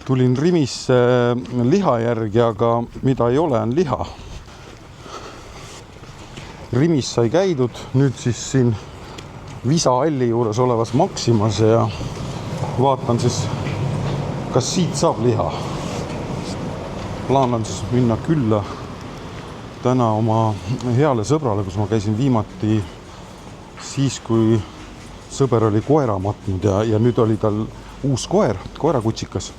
tulin Rimisse liha järgi, aga mida ei ole, on liha. Rimis sai käidud, nüüd siis siin Visahalli juures olevas Maximas ja vaatan siis, kas siit saab liha. Plaan on siis minna külla täna oma heale sõbrale, kus ma käisin viimati siis, kui sõber oli koera matnud ja nüüd oli tal uus koerakutsikas,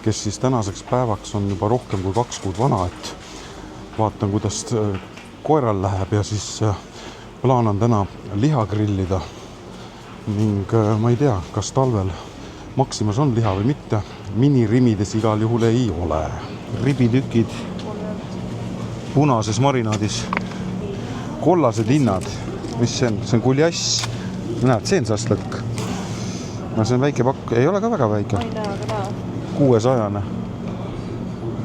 kes siis tänaseks päevaks on juba rohkem kui 2 kuud vana, et vaatan, kuidas koeral läheb ja siis plaan on täna liha grillida ning ma ei tea, kas talvel Maximas on liha või mitte. Minirimides igal juhul ei ole. Ribitükid punases marinaadis, kollased hinnad, mis see on? See on kuljass. Näed, see on sastlõkk. See on väike pakk, ei ole ka väga väike. 600.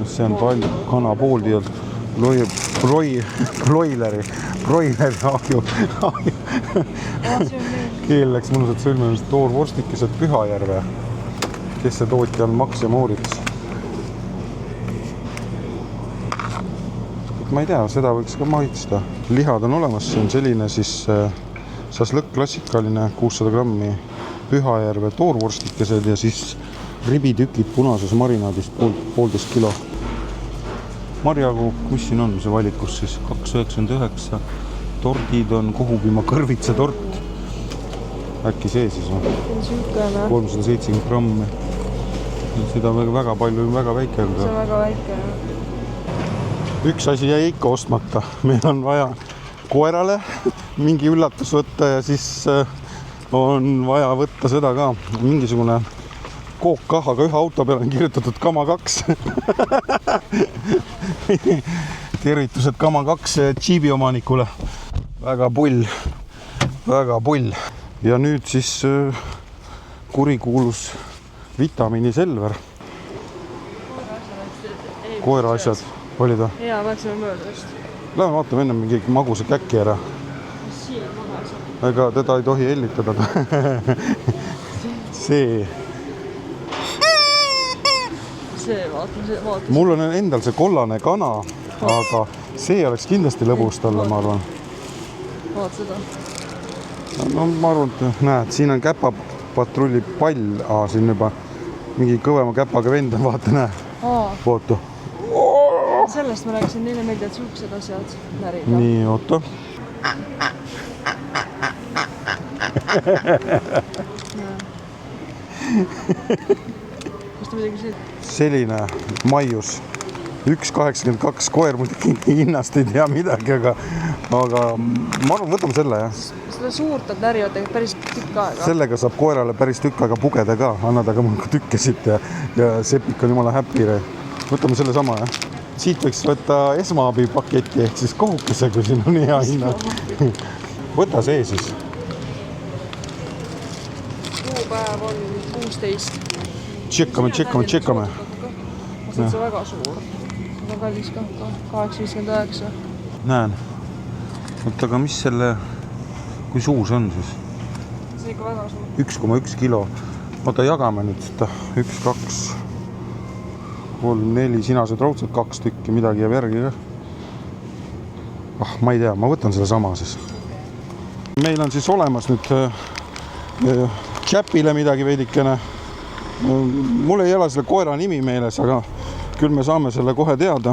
See on palju kana pooldi broileri ahju. Keel läks mõnusat sõlmimist toorvorstikesed Pühajärve, kes see tootja on Max ja Moritz. Ma ei tea, seda võiks ka maitseda. Lihad on olemas, see on selline siis saslõkk klassikaline 600 grammi Pühajärve toorvorstikesed ja siis ribitükid punases marinaadist 1,5 kilo. Marjagu, mis siin on see valikus siis? 2,99. Tordid on Kohupima kõrvitsa tort. Äkki see siis on? 370 grammi. Seda väga palju, väga väike on. See on väga väike. Üks asi jäi ikka ostmata. Meil on vaja koerale mingi üllatus võtta ja siis on vaja võtta seda ka. Mingisugune kook kah, aga ühe auto peale on kirjutatud Kama 2. Tervitused Kama 2 Jeebi omanikule. Väga pull. Ja nüüd siis kurikuulus vitamiini Selver. Koera asjad oli ta? Jaa, vaeksime möödust. Lähme vaatame enne mingi magusa käki ära. Ega teda ei tohi hellitada. See. Mul on endal see kollane kana, aga see oleks kindlasti lõbus talle, ma arvan. Vaat seda. No ma arvan, et näed, siin on käpapatrulli pall. Siin juba mingi kõvema käpaga vend on, vaata näe. Ootu. Sellest ma rääksin, neile meeldivad suhksed asjad närida. Nii, oota. Selline maius 1,82 koer muidugi hinnast ei tea midagi, aga ma arvan, võtame selle, jah. Seda suurt on närivad päris tükk aega. Sellega saab koerale päris tükk aega pugeda ka, annad aga mul tükkesid ja sepik on jumala häppi. Võtame selle sama, jah. Siit võiks võtta esmaabi paketi ehk siis kohukese, kui siin on hea hinna. Võta see siis. Kuupäev on 16. Tšekkame. See on väga suur. Väga kallis ka, 8,59. Näen. Oota, aga mis selle, kui suur see on siis? See ikka väga suur. 1,1 kilo. Oota, jagame nüüd seda. 1, 2, 3, 4, sinased raudsed 2 tükki, midagi jääb järgi ka. Ma ei tea, ma võtan selle sama siis. Meil on siis olemas nüüd Chapile midagi veidikene. Mul ei ole selle koera nimi meeles, aga küll me saame selle kohe teada.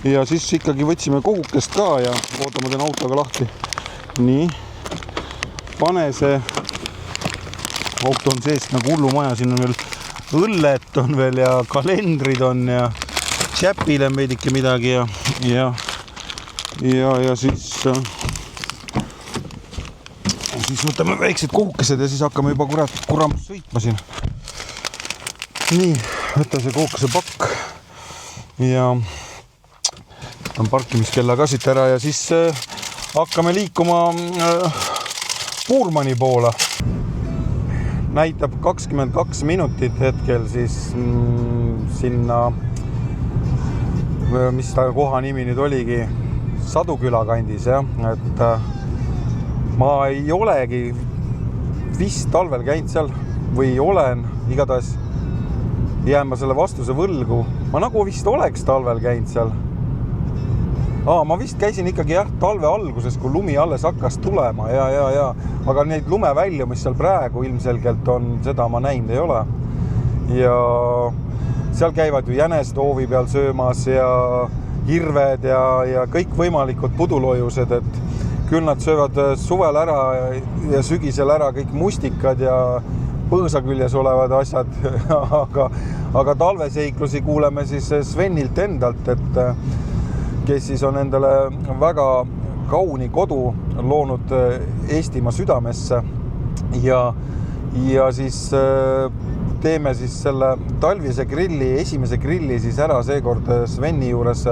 Ja siis ikkagi võtsime kohukest ka ja ootame den autoga lahti. Nii, pane see auto on seest nagu hullumaja, siin on veel õllet on veel ja kalendrid on ja Chapile on veidike midagi ja siis võtame väiksed kohukesed ja siis hakkame juba kuramus sõitma siin. Nii, võta see kohukese pakk ja on parkimiskella ka siit ära ja siis hakkame liikuma Puurmani poole. Näitab 22 minutit hetkel siis sinna, mis ta koha nimi nüüd oligi, Saduküla kandis, jah, et ma ei olegi vist talvel käinud seal või olen igatahes jään ma selle vastuse võlgu. Ma nagu vist oleks talvel käinud seal. Ma vist käisin ikkagi talve alguses, kui lumi alles hakkas tulema. Ja. Aga neid lumevälju, mis seal praegu ilmselgelt on, seda ma näinud ei ole. Ja seal käivad ju jänesed hoovi peal söömas ja hirved ja kõik võimalikud pudulojused, et küll nad söövad suvel ära ja sügisel ära kõik mustikad ja põõsa küljes olevad asjad, aga talveseiklusi kuuleme siis Svenilt endalt, et kes siis on endale väga kauni kodu loonud Eestimaa südamesse ja siis teeme siis selle talvise grilli, esimese grilli siis ära seekord Sveni juures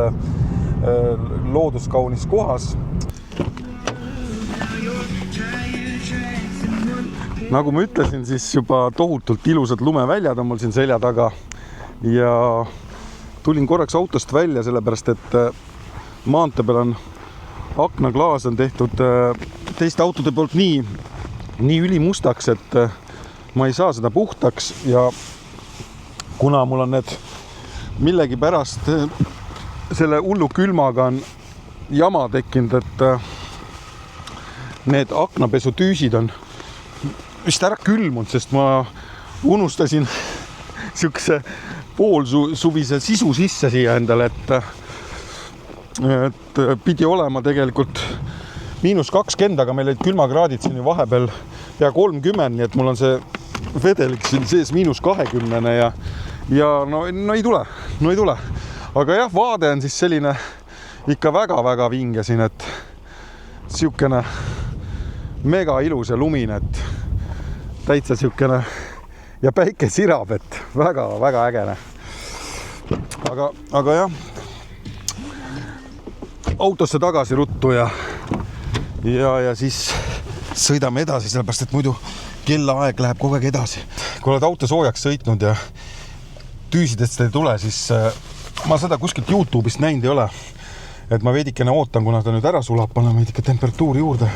looduskaunis kohas. Nagu ma ütlesin, siis juba tohutult ilusad lumeväljad on mul siin selja taga ja tulin korraks autost välja, sellepärast et maantee peal on aknaklaas on tehtud teiste autode poolt nii ülimustaks, et ma ei saa seda puhtaks ja kuna mul on need millegi pärast selle hullu külmaga on jama tekkinud, et need aknapesutüüsid on vist ära külmunud, sest ma unustasin siukse poolsuvise sisu sisse siia endale, et pidi olema tegelikult -20, aga meil olid külmakraadid siin ju vahepeal pea 30, nii et mul on see vedelik siin sees -20 ja no ei tule. Aga jah, vaade on siis selline ikka väga-väga vinge siin, et siukene mega ilus ja lumine, et täitsa siukene ja päike sirab, et väga-väga ägene. Aga jah, autosse tagasi ruttu ja siis sõidame edasi, sellepärast et muidu kellaaeg läheb kogu aeg edasi. Kui oled auto soojaks sõitnud ja tüüsidest ei tule, siis ma seda kuskilt YouTube'ist näinud ei ole. Et ma veidikene ootan, kuna ta nüüd ära sulab, panen veidike temperatuuri juurde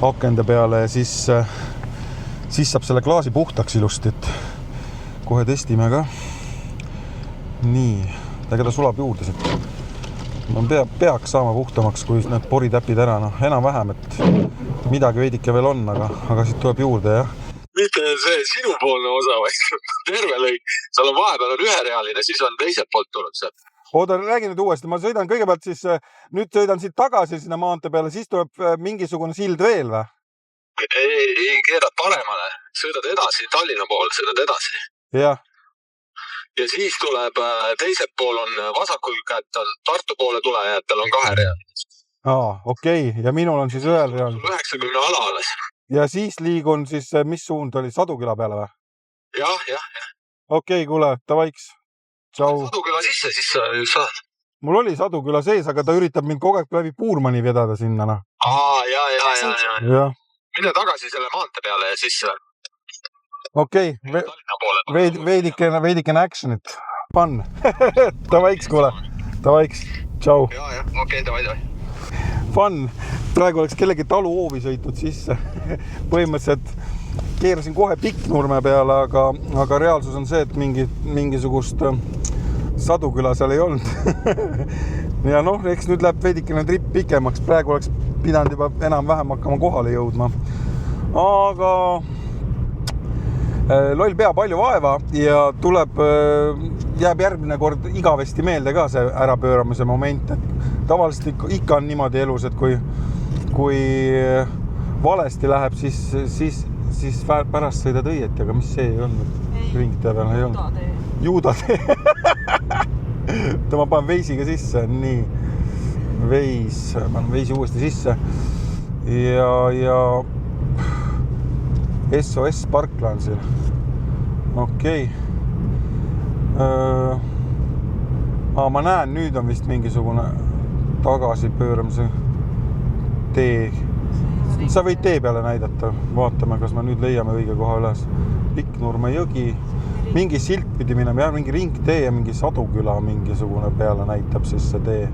akende peale ja siis saab selle klaasi puhtaks ilusti, et kohe testime ka. Nii, ega ta sulab juurde siit. Ma peaks saama puhtamaks, kui need poritäpid ära, enam-vähem, et midagi veidike veel on, aga siit tuleb juurde, jah. Mitte see sinupoolne osa, vaid terve lõik. Seal on vahepeal on üherealine, siis on teiselt poolt tulnud see. Oota, räägi nüüd uuesti. Ma sõidan kõigepealt siis, nüüd sõidan siit tagasi sinna maantee peale, siis tuleb mingisugune sild veel või? Ei keerad paremale, sõidad edasi, Tallinna pool sõidad edasi. Jah. Ja siis tuleb teiselt pool on vasakul kätt, on Tartu poole tulejatel on 2 real. Okei. Ja minul on siis 1 real. 90 ala alles. Ja siis liigun siis, mis suund oli? Saduküla peale või? Jah. Okei, kuule, tavaiks. Tšau. Saduküla sisse, siis sa saad. Mul oli Saduküla sees, aga ta üritab mind kogu aeg läbi Puurmani vedada sinna. Ja. Mine tagasi selle maante peale ja siis... Okei, veidikene actionit. Fun. Tavaiks, kuule. Tavaiks. Tšau. Ja. Okei, tavai. Fun. Praegu oleks kellegi taluhoovi sõitnud sisse. Põhimõtteliselt keerasin kohe Pikknurme peale, aga reaalsus on see, et mingisugust Saduküla seal ei olnud. Ja eks nüüd läheb veidikene tripp pikemaks. Praegu oleks pidanud juba enam-vähem hakkama kohale jõudma. Aga loll pea palju vaeva ja jääb järgmine kord igavesti meelde ka see ärapööramise moment. Et tavaliselt ikka on niimoodi elus, et kui valesti läheb, siis pärast sõidad õieti, aga mis see ei olnud? Ringtee peal ei olnud. Juudatee. Ma panen veisiga sisse. Nii. Ma panen veisi uuesti sisse. Ja SOS Parkla on siin. Okei. Ma näen, nüüd on vist mingisugune tagasipööramise tee. Sa võid tee peale näidata. Vaatame, kas me nüüd leiame õige koha üles. Pikknurme jõgi. Mingi silt pidi minema. Ja mingi ringtee ja mingi Saduküla mingisugune peale näitab siis see tee.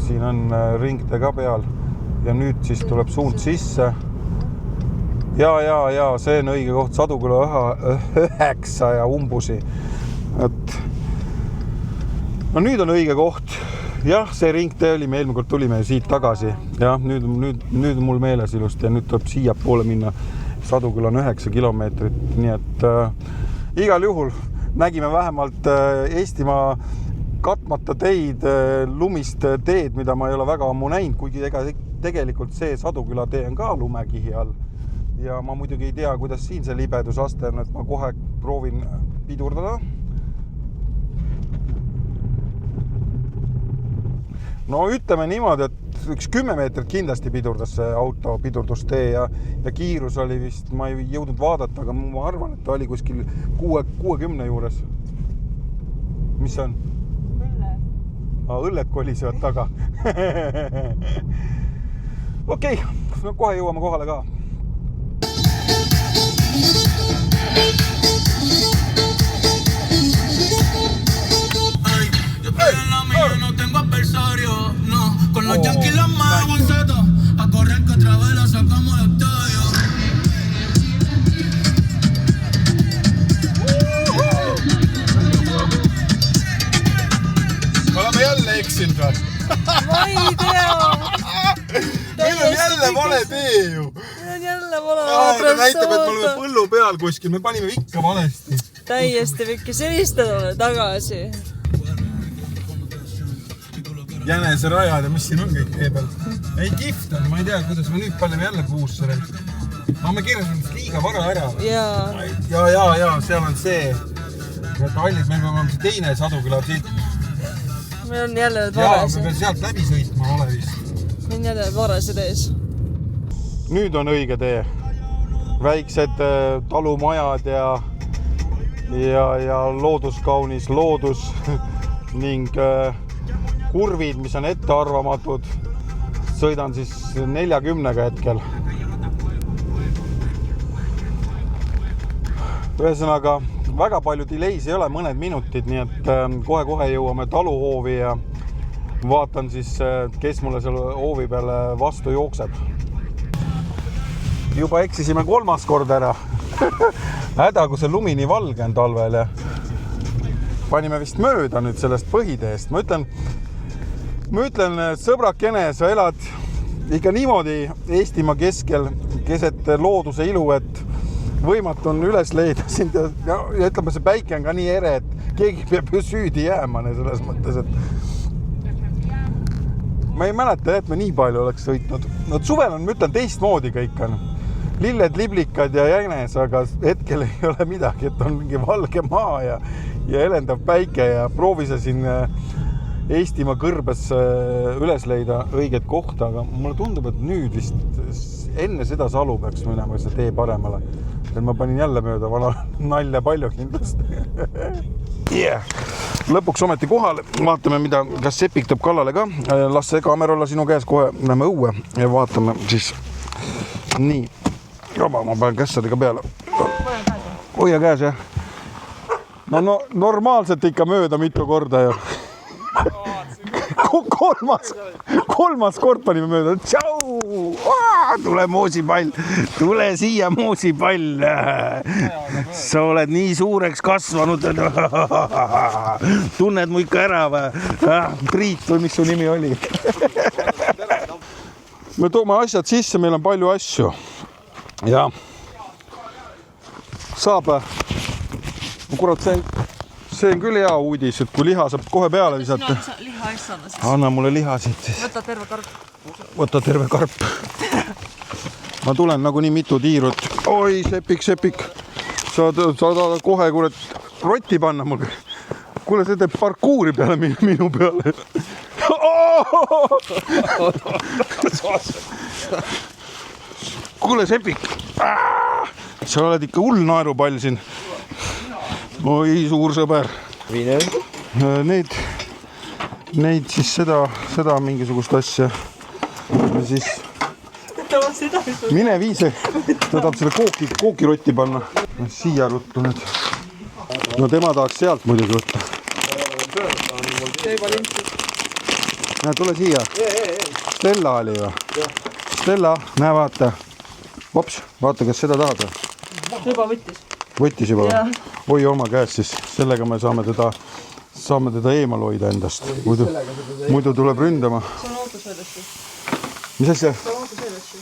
Siin on ringtee ka peal. Ja nüüd siis tuleb suund sisse. ja see on õige koht, Saduküla 9 ja umbusi. Et no nüüd on õige koht. Jah, see ringtee oli, me eelmine kord tulime siit tagasi. Jah, nüüd on mul meeles ilusti ja nüüd tuleb siia poole minna. Saduküla on 9 kilomeetrit, nii et igal juhul nägime vähemalt Eestimaa katmata teid, lumist teed, mida ma ei ole väga ammu näinud, kuigi tegelikult see Saduküla tee on ka lumekihi all. Ja ma muidugi ei tea, kuidas siin see libedusaste on, et ma kohe proovin pidurdada. No ütleme niimoodi, et üks 10 meetrit kindlasti pidurdas see auto pidurdustee ja kiirus oli vist, ma ei jõudnud vaadata, aga ma arvan, et ta oli kuskil 60 juures. Mis see on? Õlled kolisevad taga. Okei, kohe jõuame kohale ka. No tengo adversario, no. Con los yanquis las manos en a correr que otra vez la sacamos del estadio. Me oleme jälle eksinud või? Ma ei tea. Meil on jälle vale tee ju. Meil on jälle vale Ta näitab, et me oleme põllu peal kuskil. Me panime ikka valesti. Täiesti vikki. Selistad tagasi. Jänese rajad ja mis siin on kõik tee peal. Ei kihvt on, ma ei tea, kuidas me nüüd paneme jälle puusse. Aga me kirjasime liiga vara ära. Ja, seal on see. Need hallid, meil peab olema see teine Saduküla siit. Meil on jälle varesed. Me peame sealt läbi sõitma ole vist. Meil on jälle varesed ees. Nüüd on õige tee. Väiksed talumajad ja looduskaunis loodus ning kurvid, mis on ette arvamatud. Sõidan siis 40-ga hetkel. Ühesõnaga, väga palju delays ei ole, mõned minutid, nii et kohe jõuame taluhoovi ja vaatan siis, kes mulle selle hoovi peale vastu jookseb. Juba eksisime 3. kord ära. Häda, kui see lumi nii valge on talvel ja panime vist mööda nüüd sellest põhiteest. Ma ütlen, sõbrakene, sa elad ikka niimoodi Eestimaa keskel, keset looduse ilu, et võimatu on üles leida sind ja ütleme, see päike on ka nii ere, et keegi peab ju süüdi jääma selles mõttes, et ma ei mäleta, et me nii palju oleks sõitnud. No suvel on, ma ütlen, teistmoodi kõik on. Lilled, liblikad ja jänes, aga hetkel ei ole midagi, et on mingi valge maa ja elendav päike ja proovise siin Eestimaa kõrbes üles leida õiget kohta, aga mulle tundub, et nüüd vist enne seda salu peaks minema see tee paremale. Ma panin jälle mööda vana nalja palju kindlasti. Lõpuks ometi kohale. Vaatame, kas Sepik tõb kallale ka. Las see kaamera olla sinu käes, kohe näeme õue ja vaatame siis. Nii. Joba, ma panen kässadega peale. Hoia käes, jah. No normaalselt ikka mööda mitu korda ju. Kolmas kord panime mööda. Tšau! Tule moosipall. Tule siia moosipall. Sa oled nii suureks kasvanud. Tunned mu ikka ära või? Priit või mis su nimi oli? Me toome asjad sisse, meil on palju asju. Ja saab. Kurat, see on küll hea uudis, et kui liha saab kohe peale visata. Liha asjana siis. Anna mulle liha siit. Võta terve karp. Ma tulen nagu nii mitu tiirut. Oi, Sepik. Saad kohe kurat rotti panna mul. Kuule, see teeb parkuuri peale minu peale. Kuule, Sepik. Sa oled ikka hull naerupall siin. Oi, suur sõber. Neid siis seda mingisugust asja. Ja siis mine viise. Ta tahab selle kookirotti panna. Siia ruttu nüüd. No tema tahaks sealt muidugi võtta. Näe, tule siia. Stella oli või? Stella, näe vaata. Vops, vaata, kas seda tahad? Juba võttis. Võttis juba? Oi oma käes siis. Sellega me saame teda eemal hoida endast. Muidu tuleb ründama. See on autos vedesti. Mis asja? See on autos vedesti.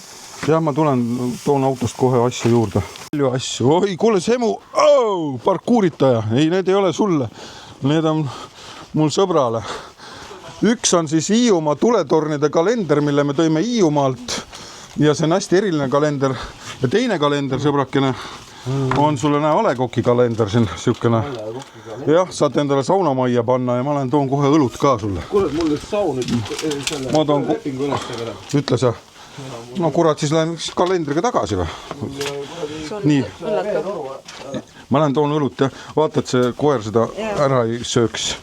Jah, ma toon autost kohe asja juurde. Palju asju. Oi, kuule, Semu! Parkuuritaja. Ei, need ei ole sulle. Need on mul sõbrale. Üks on siis Hiiumaa tuletornide kalender, mille me tõime Hiiumaalt. Ja see on hästi eriline kalender. Ja teine kalender, sõbrakene, on sulle A Le Coq'i kalender siin. Siukene. Jah, saad endale saunamajja panna ja ma toon kohe õlut ka sulle. Kuule, mul üks saun Ma toon lepingu üles tegele. Ütle sa. No kurat, siis lähen kalendriga tagasi või? Nii. Ma lähen toon õlut ja vaata, et see koer seda ära ei sööks.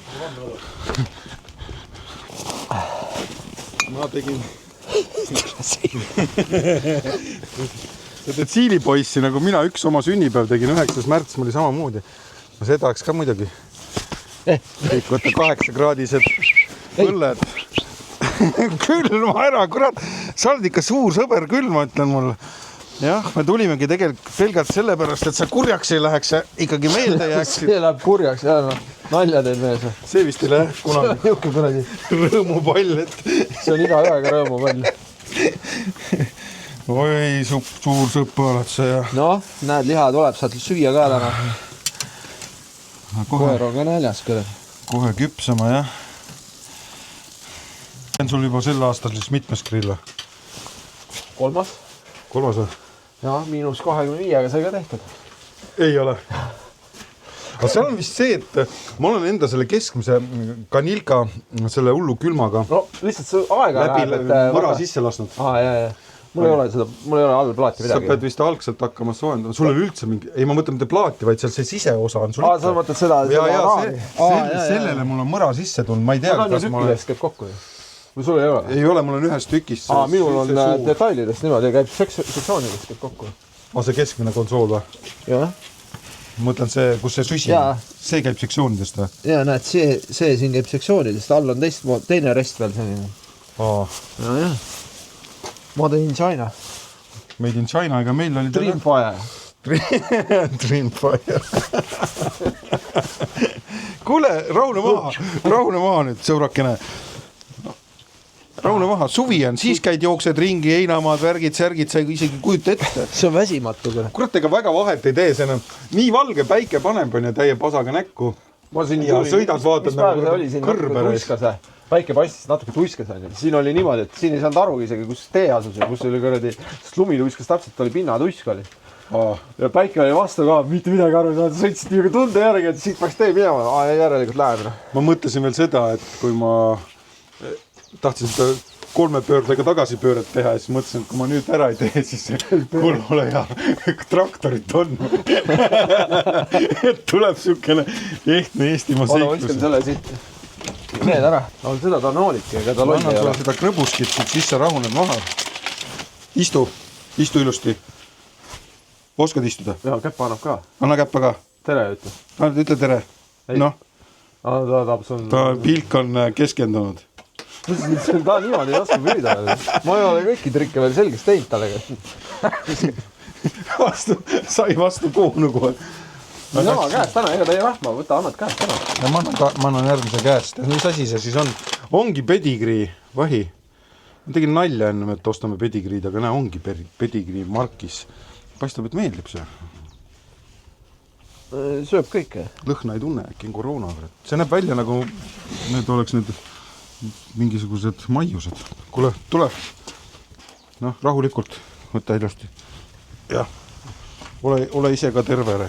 Ma tegin sa teed siilipoissi nagu mina üks oma sünnipäev tegin 9. märts, mul oli samamoodi. Ma see tahaks ka muidugi. Kõik võtta 8-kraadised põlled. Külma ära, kurat. Sa oled ikka suur sõber küll, ma ütlen mulle. Jah, me tulimegi tegelikult pelgalt sellepärast, et sa kurjaks ei läheks ja ikkagi meelde jääks. See läheb kurjaks, jah, nalja teed mees. See vist ei lähe kunagi. Niuke kuradi. Rõõmupall, et... See on iga ühega rõõmupall. Oi, suur sõppa oled sa ja... Noh, näed, liha tuleb, saad süüa ka täna. Koer on ka näljas küll. Kohe küpsama, jah. On sul juba sel aastal siis mitmes grill? Kolmas. Kolmas või? Jah, -25-ga sai ka tehtud. Ei ole. Aga seal on vist see, et ma olen enda selle keskmise kanilka selle hullu külmaga no lihtsalt see aega läbi võra sisse lasknud. Jah. Mul ei ole all plaati midagi. Sa pead vist algselt hakkama soojendama. Sul oli üldse mingi... Ei, ma mõtlen mitte plaati, vaid seal see siseosa on sul ikka. Sa mõtled seda raami? Sellele mul on mõra sisse tulnud. Ma ei tea, kas ma olen... käib kokku. Või sul ei ole? Ei ole, mul on ühes tükis. Minul on detailidest niimoodi, käib sektsioonidest käib kokku. See keskmine konsool või? Jah. Mõtlen see, kus see süsi on. See käib sektsioonidest või? Jaa, näed, see siin käib sektsioonidest. All on teine rest veel selline. Jah. Made in China. Made in China, ega meil oli... Dreamfire. Dreamfire. Kuule, rahune maha nüüd, sõbrakene. Rahune maha, suvi on, siis käid jooksed ringi, heinamaad, värgid, särgid, sa isegi kujuta ette. See on väsimatu küll. Kurat, ega väga vahet ei tee, see on nii valge päike paneb on ja täie pasaga näkku. Ja sõidad vaatad nagu kõrbe. Päike passis natuke tuiskas. Siin oli niimoodi, et siin ei saanud aru isegi, kus tee asus ja kus oli kõredi, sest lumi tuiskas täpselt, oli pinnatuisk oli. Ja päike oli vastu ka, mitte midagi aru saada, sõitsid nii tunde järgi, et siit peaks tee minema. Järelikult läheb. Ma mõtlesin veel seda, et kui ma tahtsin seda 3 pöördega tagasipööret teha ja siis mõtlesin, et kui ma nüüd ära ei tee, siis kuule ole hea, traktorit on. Et tuleb siukene ehtne Eestimaa seiklus. Oda, võiskan selle siit. Need ära. On seda tanoolikki, ega ta loll ei ole. Annan sulle seda krõbuskit, siis sa rahuned maha. Istu ilusti. Oskad istuda? Jaa, käppa annab ka. Anna käppa ka. Tere, ütle. Ütle tere. Noh. Ta pilk on keskendunud. Ta niimoodi ei oska püüda. Ma ei ole kõiki trikke veel selgeks teinud talle. Sai vastu kuunu kohe. Sama käest täna, ega ta ei rahma, võta annad käest täna. Ma annan järgmise käest. Mis asi see siis on? Ongi pedigrii vahi. Ma tegin nalja enne, et ostame pedigriid, aga näe, ongi pedigrii markis. Paistab, et meeldib see. Sööb kõike. Lõhna ei tunne, äkki on koroona. See näeb välja nagu need oleks need mingisugused maiused. Kuule, tule. Noh, rahulikult. Võta ilusti. Jah. Ole ise ka terve.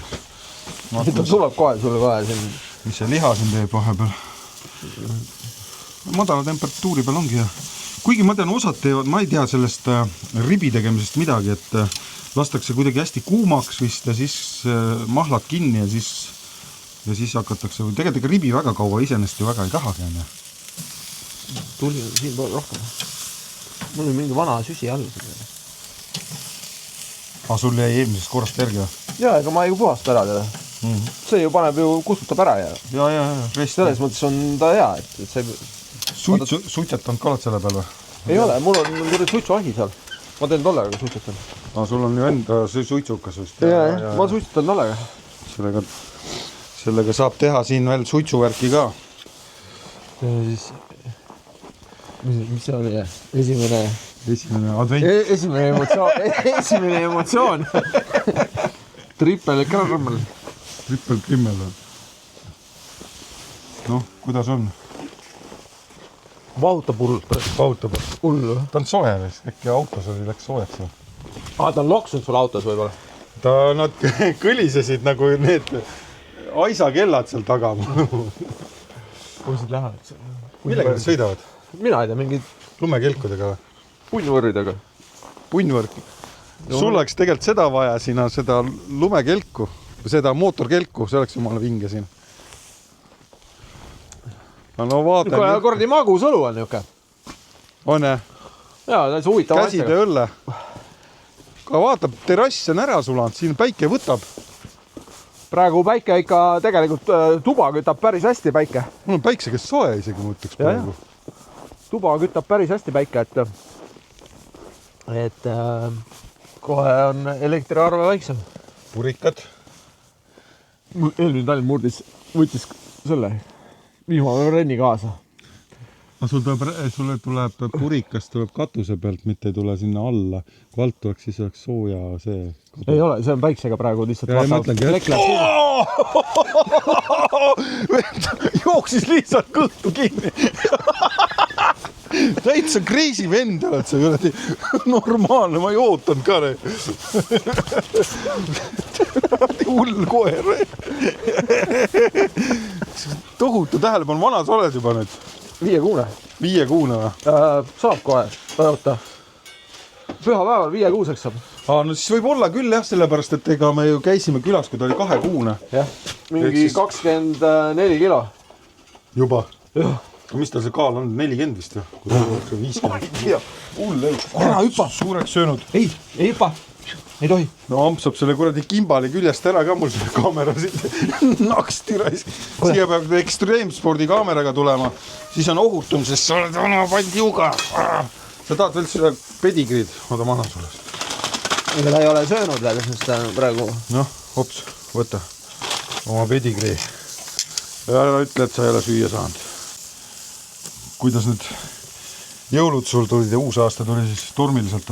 Ta tuleb kohe sulle kohe siin. Mis see liha siin teeb vahepeal? Madala temperatuuri peal ongi. Kuigi ma tean, osad teevad, ma ei tea sellest ribi tegemisest midagi, et lastakse kuidagi hästi kuumaks vist ja siis mahlad kinni ja siis hakatakse, tegelikult ega ribi väga kaua isenest ju väga ei tahagi. Tuli siin pool rohkem. Mul oli mingi vana süsi all. Sul jäi eelmisest korrast järgi või? Jaa, ega ma ei puhasta ära teda. See ju paneb ju, kustutab ära ja selles mõttes on ta hea, et see... Suitsetanud ka oled selle peal või? Ei ole, mul on suitsuahi seal. ma teen tollega suitsutan. Sul on ju enda suitsukas vist. Ma suitsutan tollega. Sellega saab teha siin veel suitsuvärki ka. Mis see oli? Esimene advent. Esimene emotsioon. Triple krimmel. Triple krimmel. Noh, kuidas on? Vahutab hull. Vahutab. Hull. Ta on soe vist. Äkki autos läks soojaks. Ta on loksunud sul autos võibolla? Nad kõlisesid nagu need aisakellad seal taga. Kus need lähevad? Millega nad sõidavad? Mina ei tea, mingid lumekelkudega või? Punnvõrridega. Punnvõrk. Sul oleks tegelikult seda vaja siin, seda lumekelku, seda mootorkelku, see oleks jumala vinge siin. No vaata. Kordi magus õlu on niuke. On jah? Jaa, täitsa huvitav käside õlle. Ka vaatab, terrass on ära sulanud, siin päike võtab. Praegu päike ikka tegelikult tuba kütab päris hästi päike. Mul on päiksega soe isegi mõtleks praegu. Tuba kütab päris hästi päike, et kohe on elektriarve väiksem. Purikad. Eelmine talv võttis selle vihma renni kaasa. Sulle tuleb purikas, tuleb katuse pealt, mitte ei tule sinna alla. Kui alt tuleks, siis oleks sooja see. Ei ole, see on päiksega praegu lihtsalt jooksis lihtsalt kõhtu kinni. Täitsa crazy vend oled sa kuradi. Normaalne, ma ei ootanud ka. Hull koer. Tohutu tähelepanu, vana sa oled juba nüüd? 5 kuune. 5 kuune või? Saab kohe, oota. Pühapäeval 5 kuuseks saab. No siis võib olla küll jah, sellepärast, et ega me ju käisime külas, kui ta oli 2 kuune. Jah, mingi 24 kilo. Juba? Jah. Mis tal see kaal on? 40 vist või? Kui ta 50. Hull elu. Ära hüppa. Suureks söönud. Ei hüppa. Ei tohi. No ampsab selle kuradi kimbali küljest ära ka mul selle kaamera siit naksti raisk. Siia peab ekstreemspordi kaameraga tulema. Siis on ohutum, sest sa oled vana pandjuga. Sa tahad veel seda pedigriid? Oda ma annan sulle. Ega ta ei ole söönud veel, sest ta praegu... Noh, hops, võta oma pedigrii. Ära ütle, et sa ei ole süüa saanud. Kuidas nüüd jõulud sul tulid ja uus aasta tuli siis tormiliselt?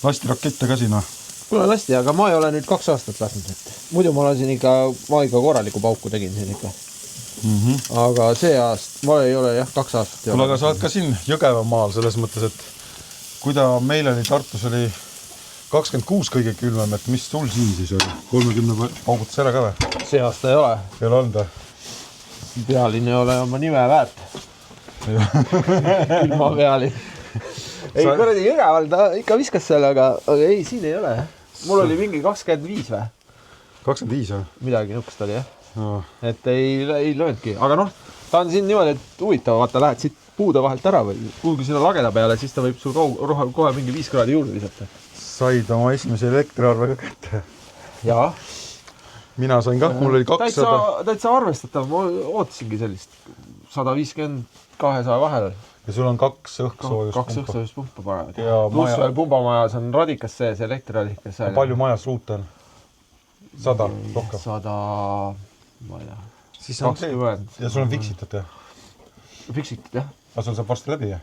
Lasti rakette ka siin või? Kuule lasti, aga ma ei ole nüüd 2 aastat lasknud. Muidu ma lasin ma ikka korraliku pauku tegin siin ikka. Aga see aast ma ei ole jah 2 aastat. Kuule, aga sa oled ka siin Jõgeva maal selles mõttes, et kui ta meil oli Tartus oli 26 kõige külmem, et mis sul siin siis oli? 30 paugutas ära ka või? See aasta ei ole. Ei ole olnud või? Pealinn ei ole oma nime väärt. Ilma pealinn. Ei, kuradi Jõgeval ta ikka viskas selle, aga ei, siin ei ole. Mul oli mingi 25 või? 25 või? Midagi nukust oli jah. Et ei lööndki. Aga noh, ta on siin niimoodi, et huvitav, vaata, lähed siit puude vahelt ära või kuulgi sinna lageda peale, siis ta võib sul kohe mingi 5 kraadi juurde visata. Said oma esimese elektriarve ka kätte? Jaa. Mina sain ka, mul oli 200. Täitsa arvestatav, ma ootasingi sellist 150-200 vahel. Ja sul on 2 õhksoojuspumpa. 2 õhksoojuspumpa panevad. Pluss veel pumbamajas on radikas sees, elektriradikas. Palju majas ruute on? 100 rohkem? 100, ma ei tea. 20. Ja sul on fiksitud jah? Fiksitud jah. Aga sul saab varsti läbi jah?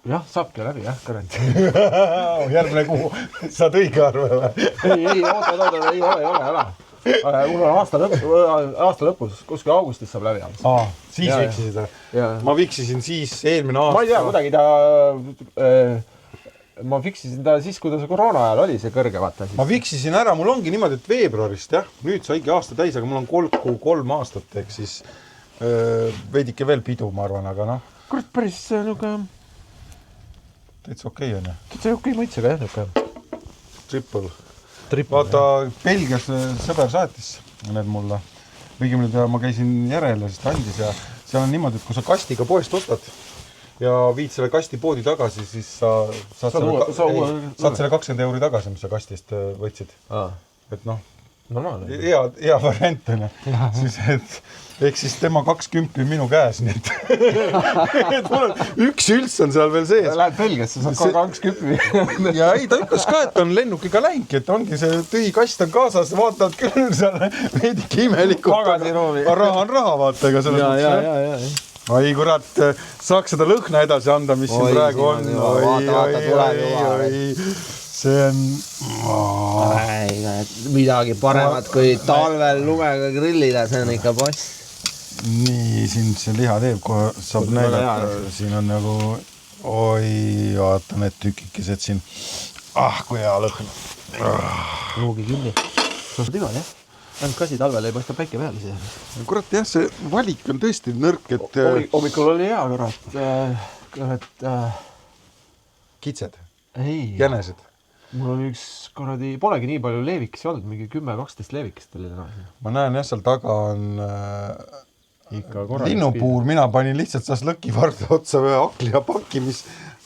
Jah, saabki läbi jah, kõrent. Järgmine kuu saad õige arve või? Ei, oota, ei ole, ära. Mul on aasta lõpus, kuskil augustis saab läbi. Siis viksisid või? Ma viksisin siis eelmine aasta. Ma ei tea, kuidagi ma fiksisin ta siis, kui ta see koroona ajal oli see kõrge vaata. Ma viksisin ära, mul ongi niimoodi, et veebruarist jah, nüüd saigi aasta täis, aga mul on 3 aastat, ehk siis veidike veel pidu, ma arvan, aga noh. Kurat, päris niuke... Täitsa okei on jah? Täitsa okei maitsega jah niuke. Triple. Vaata, Belgias sõber saatis need mulle. Õigemini ma käisin järele, sest andis ja seal on niimoodi, et kui sa kastiga poest ostad ja viid selle kasti poodi tagasi, siis sa saad selle 20 € tagasi, mis sa kastist võtsid. Et noh, Normaalne. hea variant on. Siis, ehk siis tema 20 minu käes, nii et üks ülts on seal veel sees. Lähed Belgiasse, saad ka 20. Ja ei, ta ütles ka, et on lennukiga läingi, et ongi see tühi kast on kaasas, vaatavad küll seal veidike imelikult. Raha on raha, vaata, ega selles mõttes. Ai, kurat, saaks seda lõhna edasi anda, mis siin praegu on. See on... Midagi paremat kui talvel lumega grillida, see on ikka boss. Nii, siin see liha teeb, kohe saab näidata. Siin on nagu... Oi, vaata need tükikesed siin. Kui hea lõhn. Luugi külli. See on timal, jah? Ainult kasi talvel ei paista päike peale siia. Kurat, jah, see valik on tõesti nõrk, et... Hommikul oli hea, kurat. Kitsed? Ei. Jänesed? Mul oli üks korradi, polegi nii palju leevikesi olnud, mingi 10-12 leevikest oli täna. Ma näen, jah, seal taga on ikka korralik linnupuur. Mina panin lihtsalt saas lõkivarda otsa ühe akli ja paki, mis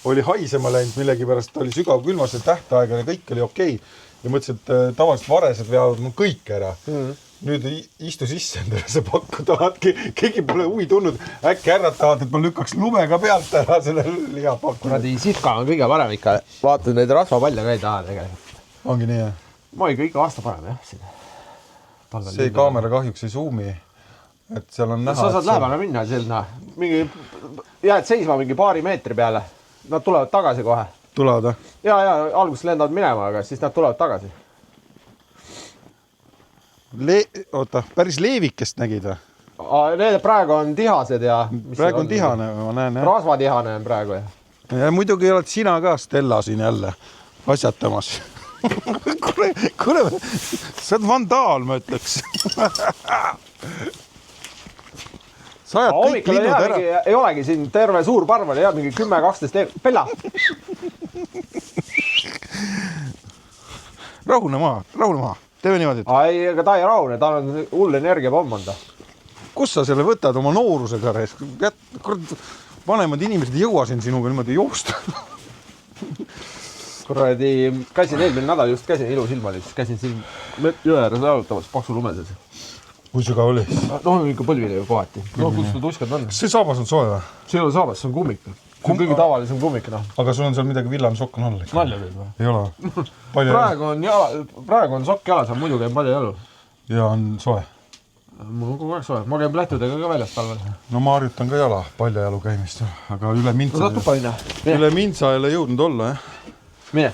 oli haisema läinud millegi pärast. Ta oli sügav külmas ja tähtaega ja kõik oli okei. Ja mõtlesin, et tavaliselt varesed veavad mul kõik ära. Nüüd istu sisse endale see pakku tahad, keegi pole huvi tulnud. Äkki ärratavad, et ma lükkaks lumega pealt ära selle lihapakku. Kuradi sihka on kõige parem ikka. Vaatad neid rasvapalle ka ei taha tegelikult. Ongi nii, jah? Ma ikka iga aasta parem, jah. See kaamera kahjuks ei zoom'i. Et seal on näha... Sa saad lähemale minna selline. Jääd seisma mingi paari meetri peale. Nad tulevad tagasi kohe. Tulevad, jah? Ja, alguses lendavad minema, aga siis nad tulevad tagasi. Oota, päris leevikest nägid või? Need praegu on tihased ja... Praegu on tihane, ma näen, jah. Rasvatihane on praegu, jah. Ja muidugi oled sina ka, Stella, siin jälle asjatamas. Kuule, sa oled vandaal, ma ütleks. Sa ajad kõik linnud ära. Ei olegi siin terve suur parv oli, mingi 10-12 Pella! Rahune maha. Teeme niimoodi. Ei, aga ta ei rahune, ta on hull energiapomm on ta. Kus sa selle võtad oma noorusega? Vanemad inimesed ei jõua siin sinuga niimoodi joosta. Kuradi, käisin eelmine nädal just ilus ilma oli, siis käisin siin jõe ääres jalutamas paksu lumeses. Kui sügav oli? No ikka põlvile ju kohati. No kus ta tuskad on? See saabas on soe või? See ei ole saabas, see on kummik. See on kõige tavalisem kummik, noh. Aga sul on seal midagi villane sokk on all? Nalja võib või? Ei ole. Praegu on sokk jalas, aga muidu käin palju jalu. Ja on soe? Mul on kogu aeg soe. Ma käin lähtudega ka väljas talvel. No ma harjutan ka jala palju jalu käimist, aga üle mintsa ei ole jõudnud olla, jah? Mine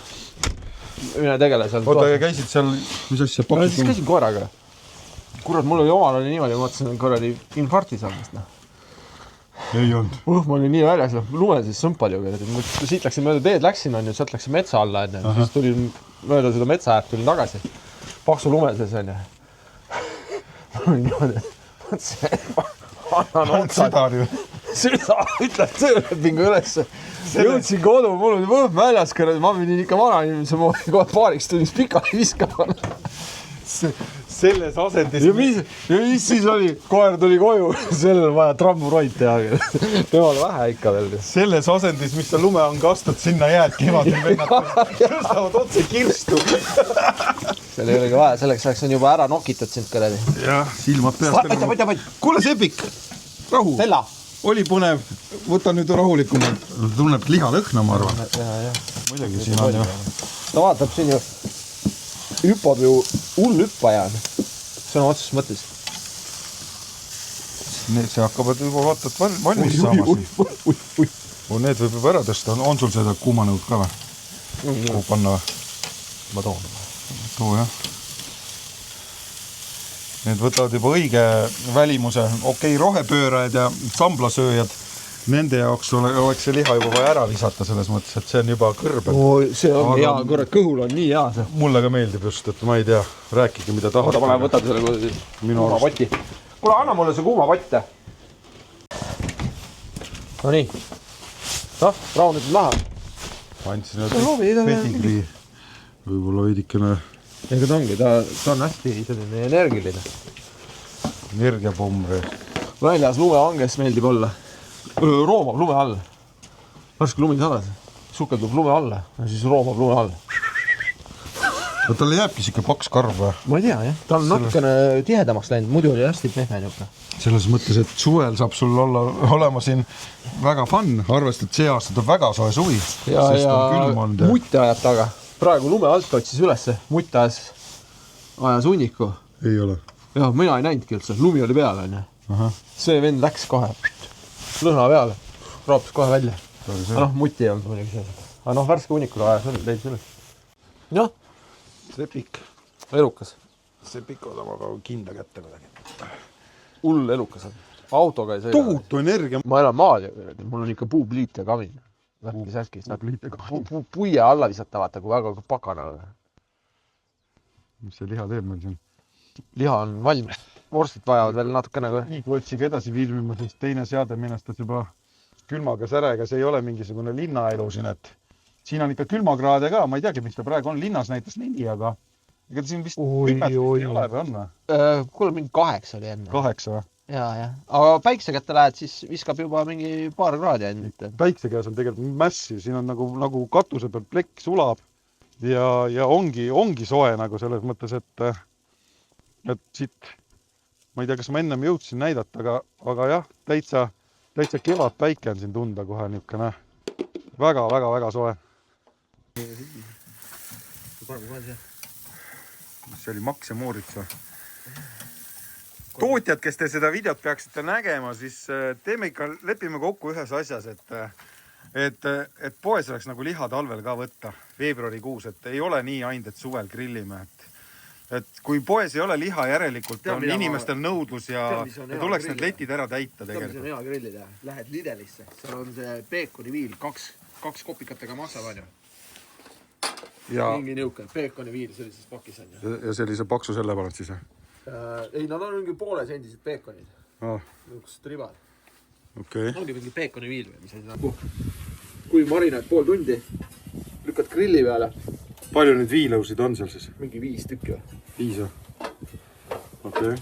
tegele seal. Oota, ja käisid seal, mis asja paksus? Siis käisin koeraga. Kurat, mul oli omal oli niimoodi, ma mõtlesin, et korradi infarkti saamist, noh. Ei olnud. Ma olin nii väljas, lumen siis sõmpal ju. Siit läksin mööda teed, läksin, on ju, sealt läksin metsa alla, on ju. Siis tulin mööda seda metsa äärt, tulin tagasi. Paksu lumeses, on ju. Ma olin niimoodi, mõtlesin, annan otsad. Süda, ütleb töölepingu ülesse. Jõudsin kodu, mul oli võhm väljas, ma pidin ikka vana inimese kohe paariks tunnist pikali viskama. Selles asendis... Ja mis siis oli? Koer tuli koju, sellel vaja tramburoid teha. Temal vähe ikka veel. Selles asendis, mis sa lume on kastud, sinna jääd kevadel vennad. Tõstavad otse kirstu. Seal ei ole ka vaja, selleks on juba ära nokitud sind kõredi. Jah, silmad peast. Võta. Kuule, Sepik, rahu. Stella. Oli põnev. Võta nüüd rahulikumalt. Tunneb liha lõhna, ma arvan. Muidugi siin on ju. Ta vaatab siin ju. Hüppab ju hull hüppaja. Sõna otsus mõttes. Need see hakkavad juba vaatad valmis saamas. Need võib juba ära tõsta. On sul seda kuumanõud ka või? Kuhu panna või? Ma toon. Too, jah. Need võtavad juba õige välimuse. Okei, rohepöörajad ja samblasööjad. Nende jaoks oleks see liha juba vaja ära visata selles mõttes, et see on juba kõrbel. See on hea, kurat, kõhul on nii hea see. Mulle ka meeldib just, et ma ei tea, rääkige mida tahad. Oota, ma võtan selle kuuma poti. Kuule, anna mulle see kuuma potte. No nii. Noh, raunitud maha. Andsin nüüd pedigrii. Võib-olla veidikene... Ega ta ongi, ta on hästi selline energiline. Energiapomm. Väljas lumehanges meeldib olla. Roomab lume all. Värske lumi sadas. Sukeldub lume alla ja siis roomab lume all. no talle jääbki siuke paks karv või? Ma ei tea, jah. Ta on natukene tihedamaks läinud, muidu oli hästi pehme niuke. Selles mõttes, et suvel saab sul olema siin väga fun, arvestad, see aasta tuleb väga soe suvi. Ja mutte ajab taga. Praegu lume alt otsis ülesse, mutte ajas hunniku. Ei ole. Ja, mina ei näinudki üldse, lumi oli peal, on ju. See vend läks kohe lõhna peale, raapus kohe välja. Aga mutti ei olnud muidugi see. Aga värske hunnikul ajas leidis üles. Noh, Sepik. elukas. Sepik odama ka kinda kätte kuidagi. Hull elukas on. Autoga ei sõida. Tohutu energia. Ma elan maal ja mul on ikka puupliit ja kamin. Värki-särki. Puie alla visata, vaata, kui väga pakana. Mis see liha teeb meil siin? Liha on valmis. Vorstid vajavad veel natukene. Nii kui otsiga edasi filmima, siis teine seade minestas juba külmaga särega. See ei ole mingisugune linnaelu siin, et siin on ikka külmakraade ka. Ma ei teagi, mis ta praegu on. Linnas näitas 4, aga ega ta siin vist pimet ei ole või on või? Kuule, mingi 8 oli enne. 8 või? Ja. Aga päikse kätte lähed, siis viskab juba mingi paar kraadi ainult. Päikse käes on tegelikult mässi. Siin on nagu katuse peal plekk sulab ja ongi soe nagu selles mõttes, et siit, ma ei tea, kas ma ennem jõudsin näidata, aga jah, täitsa kevad päike on siin tunda kohe niisugune väga soe. See oli Max ja Moritz või? Tootjad, kes te seda videot peaksite nägema, siis lepime kokku ühes asjas, et poes oleks nagu liha talvel ka võtta veebruarikuus, et ei ole nii ainult, et suvel grillime. Et kui poes ei ole liha, järelikult on inimestel nõudlus ja tuleks need letid ära täita tegelikult. See on hea grillida. Lähed Lidelisse, seal on see peekoni viil, 2 kopikatega maksab, on ju. Mingi niuke, peekoni viil sellises pakis on ju. Ja sellise paksu selle paned siis? Ei, nad on mingi poole sendised peekonid. Niukest ribad. Ongi mingi peekoni viil või mis asi. Kui marinaad pool tundi, lükkad grilli peale. Palju nüüd viilõusid on seal siis? Mingi 5 tükki või? 5 või?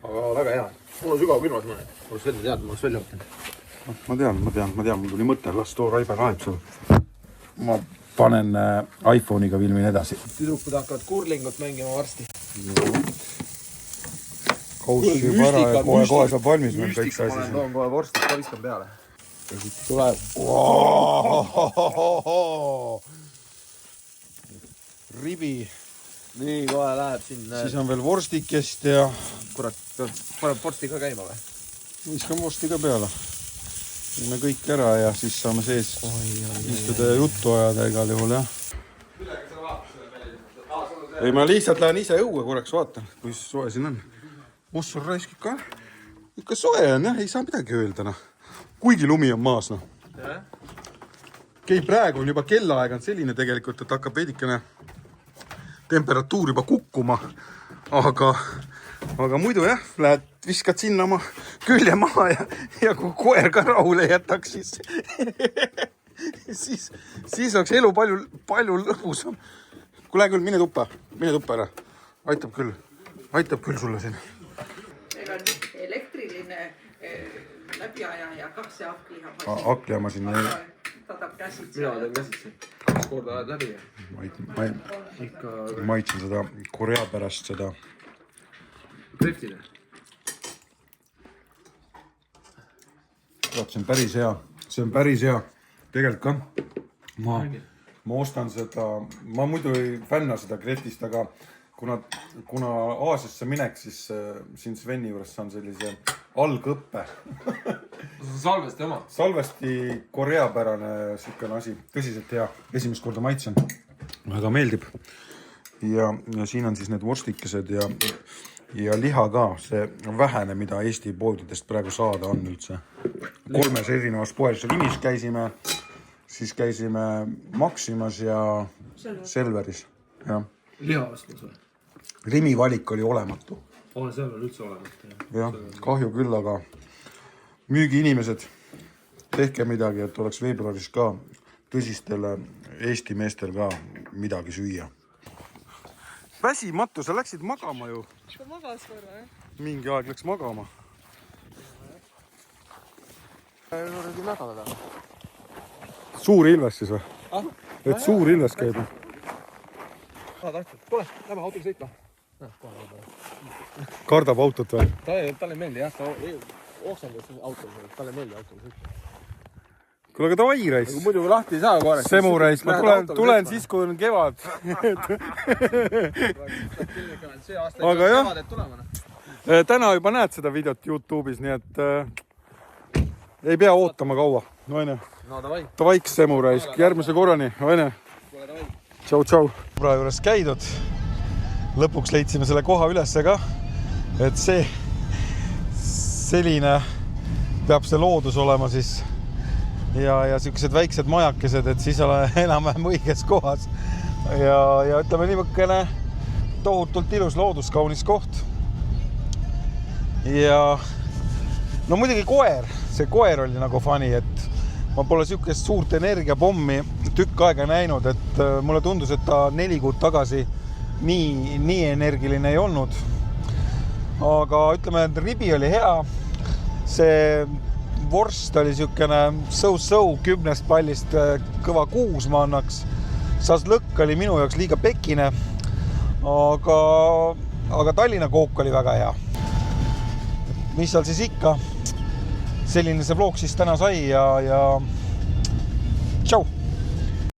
Aga väga hea. Mul on sügav külmas mõned. Ma oleks välja teadnud, ma oleks välja võtnud. Ma tean. Mul tuli mõte, las too Raibe laeb sul. Ma panen iPhone'iga filmin edasi. Tüdrukud hakkavad kurlingut mängima varsti. Kaus juba ära ja kohe saab valmis meil kõik see asi. Ma toon kohe vorstid, ka viskan peale. Tuleb. Ribi. Nii, kohe läheb sinna. Siis on veel vorstikest ja... Kurat, paneb vorsti ka käima või? Viskan vorsti ka peale. Viime kõik ära ja siis saame sees istuda ja juttu ajada igal juhul, jah. Ei, ma lihtsalt lähen ise õue korraks vaatan, kui soe siin on. Sul raisk ikka soe on, jah, ei saa midagi öelda. Kuigi lumi on maas. Praegu on juba kellaaeg on selline tegelikult, et hakkab veidikene temperatuur juba kukkuma. Aga muidu jah, lähed, viskad sinna oma külje maha ja kui koer ka rahule jätaks, siis oleks elu palju lõbusam. Kui lähe küll, mine tuppa ära. Aitab küll sulle siin. Meil on elektriline läbiaja ja 2 akliha. Akliha siin. Tatab käsid. Mina teen käsitsi. 2 korda ajad läbi. Maitsen seda Korea pärast seda. Preftine. See on päris hea. Tegelikult ka. Ma ostan seda, ma muidu ei fänna seda Gretist, aga kuna Aasiasse minek, siis siin Sveni juures saan sellise algõppe. Salvesti oma? Salvesti koreapärane siukene asi. Tõsiselt hea. Esimest korda maitsen. Väga meeldib. Ja siin on siis need vorstikesed ja liha ka. See vähene, mida Eesti poodidest praegu saada on üldse. 3 erinevas poes Rimis käisime. Siis käisime Maximas ja Selveris. Liha ostmas või? Rimi valik oli olematu. Seal on üldse olematu. Jah, kahju küll, aga müügiinimesed, tehke midagi, et oleks veebruaris ka tõsistele Eesti meestel ka midagi süüa. Väsimatu, sa läksid magama ju. Ta magas korra, jah? Mingi aeg läks magama. Suur ilves siis või? Et suur ilves käib. Tule, lähme autoga sõitma. Kardab autot või? Talle ei meeldi jah, ta oksendab autoga, talle ei meeldi autoga sõitma. Kuule, aga davai raisk. Muidu lahti ei saa kohe. Semu raisk, ma tulen siis, kui on kevad. Aga jah, täna juba näed seda videot YouTube'is, nii et ei pea ootama kaua. No davai. Davaiks Semu raisk, järgmise korrani. Tšau, tšau. Sõbra juures käidud. Lõpuks leidsime selle koha ülesse ka, et selline peab see loodus olema siis ja sellised väiksed majakesed, et siis ole enam-vähem õiges kohas ja ütleme niivõkkene tohutult ilus loodus, kaunis koht ja no muidugi see koer oli nagu funny, et ma pole sihukest suurt energiapommi tükk aega näinud, et mulle tundus, et ta 4 kuud tagasi nii energiline ei olnud. Aga ütleme, et ribi oli hea. See vorst oli sihukene sõu 10 pallist kõva 6 ma annaks. Lõkk oli minu jaoks liiga pekine, aga Tallinna kook oli väga hea. Mis seal siis ikka? Selline see vlog siis täna sai ja tšau!